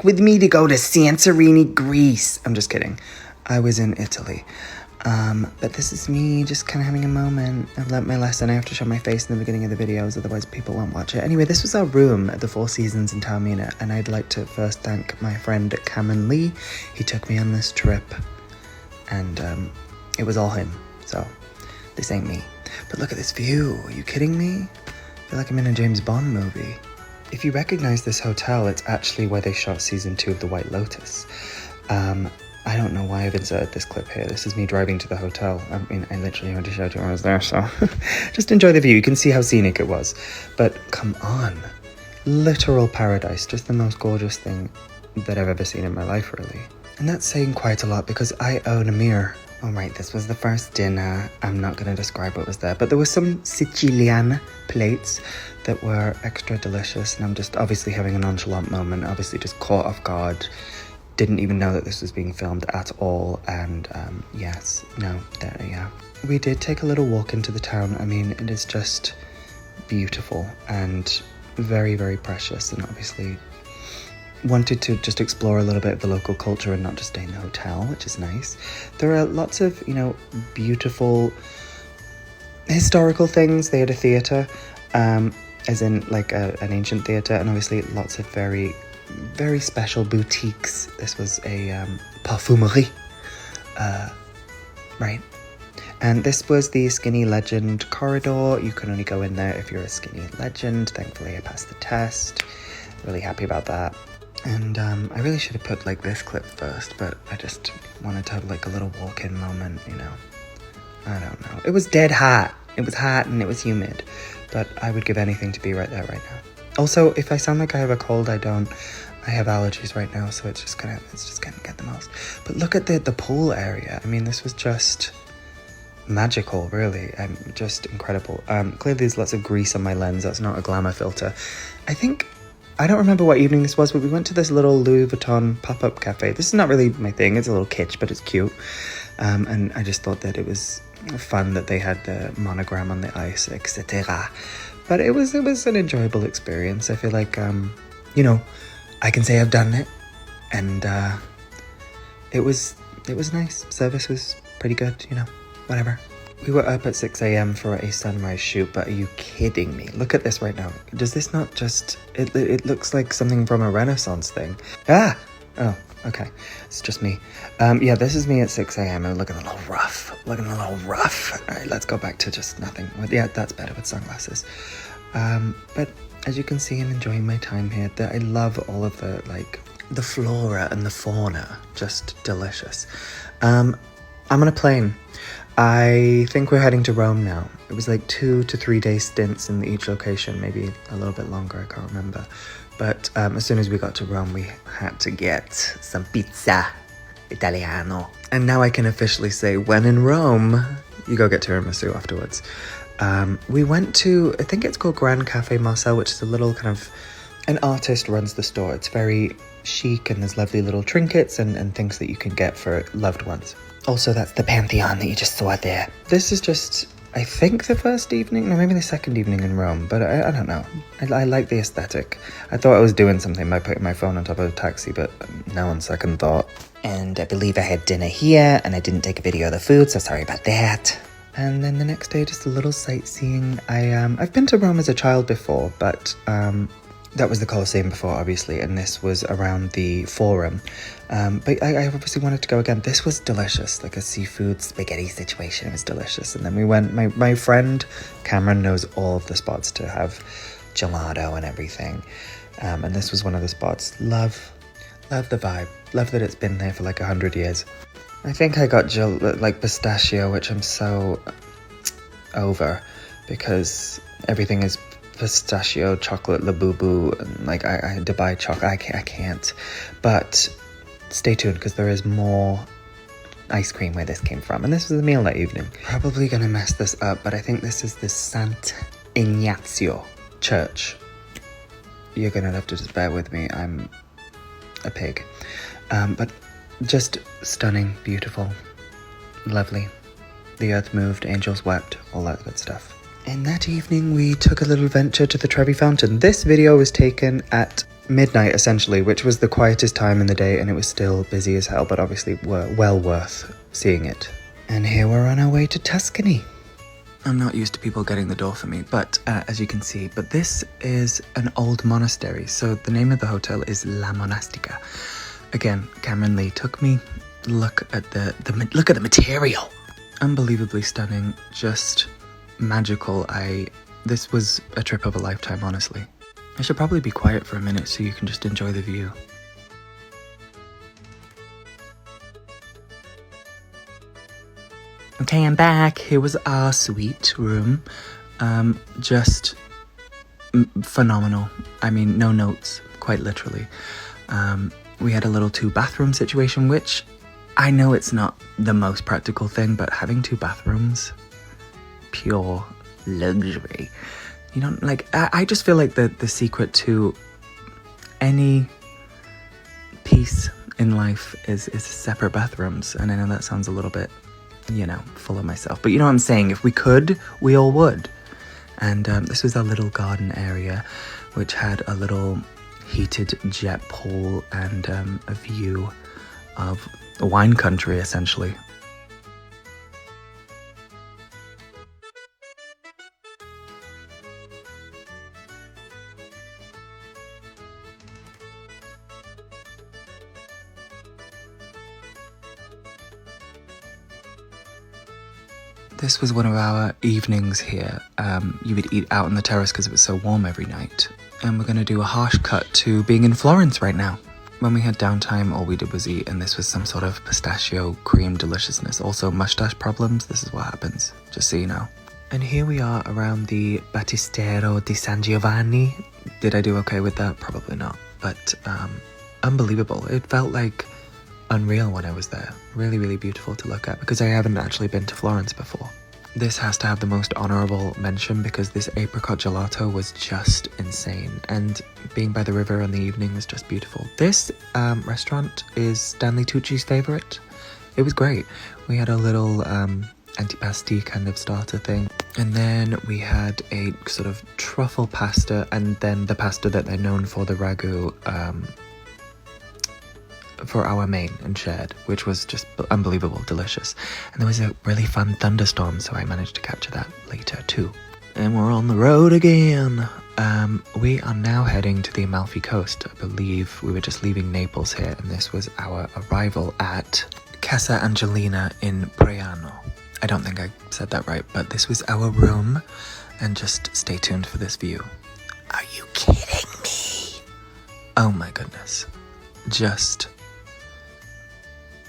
pack with me to go to Santorini, Greece. I'm just kidding. I was in Italy. But this is me just kind of having a moment. I've learnt my lesson. I have to show my face in the beginning of the videos, otherwise people won't watch it. Anyway, this was our room at the Four Seasons in Taormina, and I'd like to first thank my friend Cameron Lee. He took me on this trip, and it was all him, so this ain't me. But look at this view. Are you kidding me? I feel like I'm in a James Bond movie. If you recognize this hotel, it's actually where they shot season 2 of The White Lotus. I don't know why I've inserted this clip here. This is me driving to the hotel. I mean, I literally already showed you when I was there, so just enjoy the view. You can see how scenic it was. But come on, literal paradise. Just the most gorgeous thing that I've ever seen in my life, really. And that's saying quite a lot because I own a mirror. All right, this was the first dinner. I'm not going to describe what was there, but there were some Sicilian plates that were extra delicious, and I'm just obviously having a nonchalant moment, obviously just caught off guard. Didn't even know that this was being filmed at all, and yeah. We did take a little walk into the town. I mean, it is just beautiful and very, very precious, and obviously wanted to just explore a little bit of the local culture and not just stay in the hotel, which is nice. There are lots of, beautiful historical things. They had a theatre, as in like an ancient theatre, and obviously lots of very, very special boutiques. This was a parfumerie, right? And this was the Skinny Legend corridor. You can only go in there if you're a Skinny Legend. Thankfully, I passed the test. Really happy about that. And I really should have put like this clip first, but I just wanted to have like a little walk-in moment, I don't know. It was dead hot. It was hot and it was humid, but I would give anything to be right there right now. Also, if I sound like I have a cold, I don't. I have allergies right now, so it's just gonna get the most. But look at the pool area. I mean, this was just magical, really. Just incredible. Clearly there's lots of grease on my lens. That's not a glamour filter. I don't remember what evening this was, but we went to this little Louis Vuitton pop-up cafe. This is not really my thing. It's a little kitsch, but it's cute. And I just thought that it was fun that they had the monogram on the ice, etc. But it was an enjoyable experience. I feel like, I can say I've done it. And it was nice. Service was pretty good, whatever. We were up at 6 a.m. for a sunrise shoot, but are you kidding me? Look at this right now. Does this not just... It looks like something from a Renaissance thing. Ah! Oh, okay. It's just me. Yeah, this is me at 6 a.m. I'm looking a little rough. All right, let's go back to just nothing. Yeah, that's better with sunglasses. But as you can see, I'm enjoying my time here. I love all of the flora and the fauna. Just delicious. I'm on a plane. I think we're heading to Rome now. It was like 2 to 3 day stints in each location, maybe a little bit longer, I can't remember. But as soon as we got to Rome, we had to get some pizza Italiano. And now I can officially say, when in Rome, you go get tiramisu afterwards. We went to, I think it's called Grand Cafe Marcel, which is a little kind of, an artist runs the store. It's very chic and there's lovely little trinkets and things that you can get for loved ones. Also, that's the Pantheon that you just saw there. This is just, I think, the first evening, no, maybe the second evening in Rome, but I don't know. I like the aesthetic. I thought I was doing something by putting my phone on top of a taxi, but no on second thought. And I believe I had dinner here, and I didn't take a video of the food, so sorry about that. And then the next day, just a little sightseeing. I've been to Rome as a child before, but that was the Colosseum before, obviously, and this was around the Forum. But I obviously wanted to go again. This was delicious, like a seafood spaghetti situation. It was delicious. And then we went, my friend Cameron knows all of the spots to have gelato and everything. And this was one of the spots. Love the vibe. Love that it's been there for like 100 years. I think I got pistachio, which I'm so over because everything is pistachio, chocolate, labubu, and like I had to buy chocolate. I can't. But stay tuned because there is more ice cream where this came from. And this was the meal that evening. Probably gonna mess this up, but I think this is the Sant'Ignazio Church. You're gonna have to just bear with me. I'm a pig. But just stunning, beautiful, lovely. The earth moved, angels wept, all that good stuff. And that evening we took a little venture to the Trevi Fountain. This video was taken at midnight essentially, which was the quietest time in the day, and it was still busy as hell, but obviously well worth seeing it. And here we're on our way to Tuscany. I'm not used to people getting the door for me, but as you can see, but this is an old monastery. So the name of the hotel is La Monastica. Again, Cameron Lee took me. Look at the material. Unbelievably stunning, just magical. This was a trip of a lifetime, honestly. I should probably be quiet for a minute so you can just enjoy the view. Okay, I'm back. Here was our suite room. Just phenomenal. I mean, no notes, quite literally. We had a little 2-bathroom situation, which I know it's not the most practical thing, but having 2 bathrooms, pure luxury. You don't like, I just feel like the secret to any peace in life is separate bathrooms. And I know that sounds a little bit, full of myself, but you know what I'm saying? If we could, we all would. And this was our little garden area, which had a little heated jet pool and a view of wine country, essentially. This was one of our evenings here. You would eat out on the terrace because it was so warm every night. And we're going to do a harsh cut to being in Florence right now. When we had downtime, all we did was eat, and this was some sort of pistachio cream deliciousness. Also, mustache problems, this is what happens, just so you know. And here we are around the Battistero di San Giovanni. Did I do okay with that? Probably not. But unbelievable. It felt like unreal when I was there. Really, really beautiful to look at, because I haven't actually been to Florence before. This has to have the most honourable mention because this apricot gelato was just insane, and being by the river in the evening was just beautiful. This restaurant is Stanley Tucci's favourite. It was great. We had a little antipasti kind of starter thing, and then we had a sort of truffle pasta, and then the pasta that they're known for, the ragu, for our main and shared, which was just unbelievable, delicious. And there was a really fun thunderstorm, so I managed to capture that later too. And we're on the road again. We are now heading to the Amalfi Coast. I believe we were just leaving Naples here, and this was our arrival at Casa Angelina in Priano. I don't think I said that right, but this was our room, and just stay tuned for this view. Are you kidding me? Oh my goodness.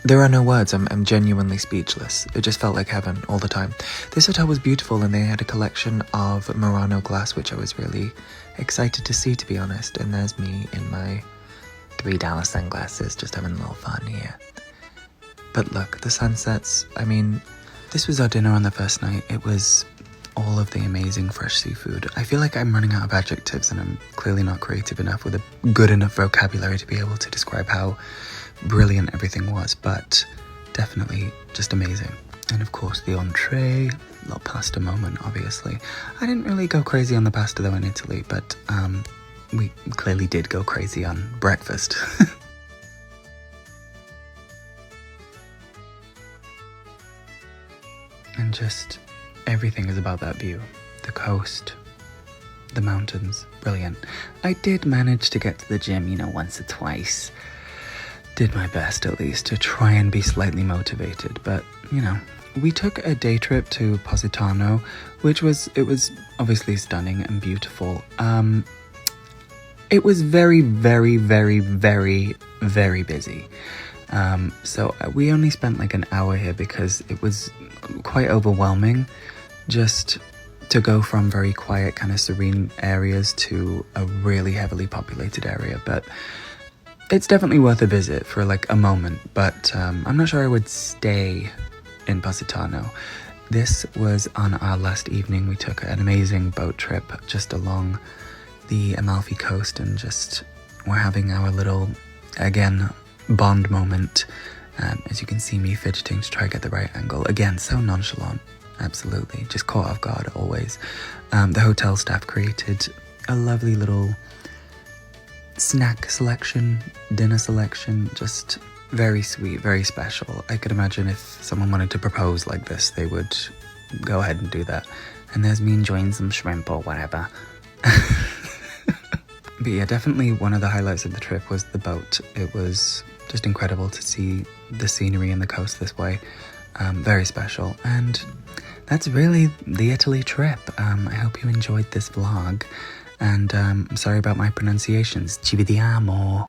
There are no words, I'm genuinely speechless. It just felt like heaven all the time. This hotel was beautiful, and they had a collection of Murano glass, which I was really excited to see, to be honest. And there's me in my $3 sunglasses, just having a little fun here. But look, the sunsets, I mean, this was our dinner on the first night. It was all of the amazing fresh seafood. I feel like I'm running out of adjectives, and I'm clearly not creative enough with a good enough vocabulary to be able to describe how brilliant everything was, but definitely just amazing. And of course the entree, little pasta moment, obviously. I didn't really go crazy on the pasta though in Italy, but we clearly did go crazy on breakfast. And just everything is about that view. The coast, the mountains, brilliant. I did manage to get to the gym, once or twice. Did my best, at least, to try and be slightly motivated, but, we took a day trip to Positano, it was obviously stunning and beautiful. It was very, very, very, very, very busy. So we only spent like an hour here because it was quite overwhelming just to go from very quiet, kind of serene areas to a really heavily populated area, but it's definitely worth a visit for like a moment, but I'm not sure I would stay in Positano. This was on our last evening. We took an amazing boat trip just along the Amalfi Coast, and just we're having our little, again, bond moment. As you can see me fidgeting to try to get the right angle. Again, so nonchalant, absolutely, just caught off guard always. The hotel staff created a lovely little snack selection, dinner selection, just very sweet, very special. I could imagine if someone wanted to propose like this, they would go ahead and do that. And there's me enjoying some shrimp or whatever. But yeah, definitely one of the highlights of the trip was the boat. It was just incredible to see the scenery and the coast this way. Very special. And that's really the Italy trip. I hope you enjoyed this vlog. And sorry about my pronunciations. Ci vediamo.